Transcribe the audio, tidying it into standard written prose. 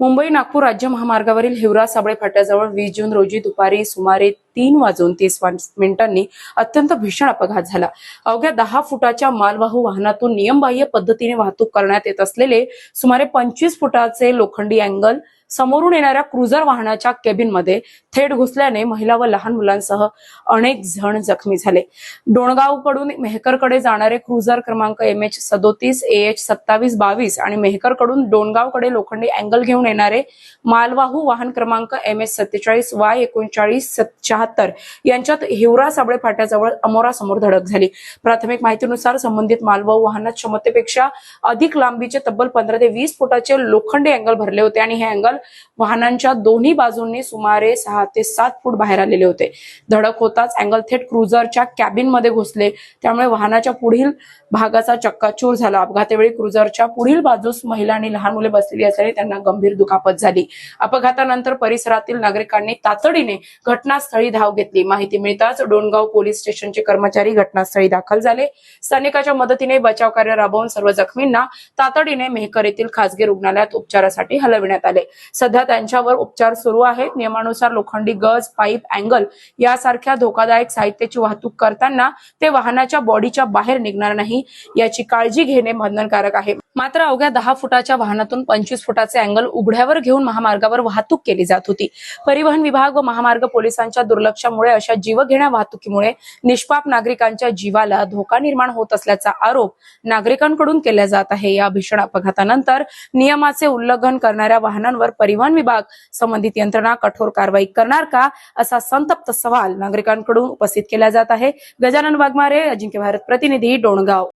मुंबई नागपूर राज्य महामार्गावरील हिवरा साबळे फाट्याजवळ 20 जून रोजी दुपारी सुमारे 3:30 अत्यंत भीषण अपघात झाला। अवघ्या 10 फुटाच्या मालवाहू वाहनातून नियमबाह्य पद्धतीने वाहतूक करण्यात येत असलेले सुमारे 25 फुटाचे लोखंडी अँगल समोरून येणाऱ्या क्रुझर वाहनाच्या केबिनमध्ये थेट घुसल्याने महिला व लहान मुलांसह अनेक जण जखमी झाले। डोणगावकडून मेहकरकडे जाणारे क्रुझर क्रमांक MH37 AH 2722 आणि मेहकरकडून डोणगावकडे लोखंडी अँगल घेऊन येणारे मालवाहू वाहन क्रमांक MH47 Y 3976 यांच्यात हिवरा साबळे फाट्याजवळ अमोरासमोर धडक झाली। प्राथमिक माहितीनुसार संबंधित मालवाहू वाहनात क्षमतेपेक्षा अधिक लांबीचे तब्बल 15 ते 20 फुटाचे लोखंडी अँगल भरले होते आणि हे अँगल वाहनांच्या दोन्ही बाजूंनी सुमारे 6 ते 7 फूट बाहेर आलेले होते। धडक होताच अँगल थेट क्रुझरच्या कॅबिनमध्ये घुसले, त्यामुळे वाहनाच्या पुढील भागाचा चक्काचूर झाला। अपघातावेळी क्रुझरच्या पुढील बाजूस महिला आणि लहान मुले बसलेली असल्याने त्यांना गंभीर दुखापत झाली। अपघातानंतर परिसरातील नागरिकांनी तातडीने घटनास्थळी धाव घेतली। माहिती मिळताच डोणगाव पोलीस स्टेशनचे कर्मचारी घटनास्थळी दाखल झाले। स्थानिकांच्या मदतीने बचाव कार्य राबवून सर्व जखमींना तातडीने मेहकर येथील खासगी रुग्णालयात उपचारासाठी हलविण्यात आले। सध्या त्यांच्यावर उपचार सुरू आहेत। नियमानुसार लोखंडी गज, पाईप, अँगल यासारख्या धोकादायक साहित्याची वाहतूक करताना ते वाहनाच्या बॉडीच्या बाहेर निघणार नाही याची काळजी घेणे बंधनकारक आहे। मात्र अवघ्या 10 फुटाच्या वाहनातून 25 फुटाचे अँगल उघड्यावर घेऊन महामार्गावर वाहतूक केली जात होती। परिवहन विभाग व महामार्ग पोलिसांच्या दुर्लक्षामुळे अशा जीवघेण्या वाहतुकीमुळे निष्पाप नागरिकांच्या जीवाला धोका निर्माण होत असल्याचा आरोप नागरिकांकडून केला जात आहे। या भीषण अपघातानंतर नियमाचे उल्लंघन करणाऱ्या वाहनांवर परिवहन विभाग संबंधित यंत्रणा कठोर कारवाई करणार का, असा संतप्त सवाल नागरिकांकडून उपस्थित केला जात आहे। गजानन वाघमारे, अजिंक्य भारत प्रतिनिधी, डोणगाव।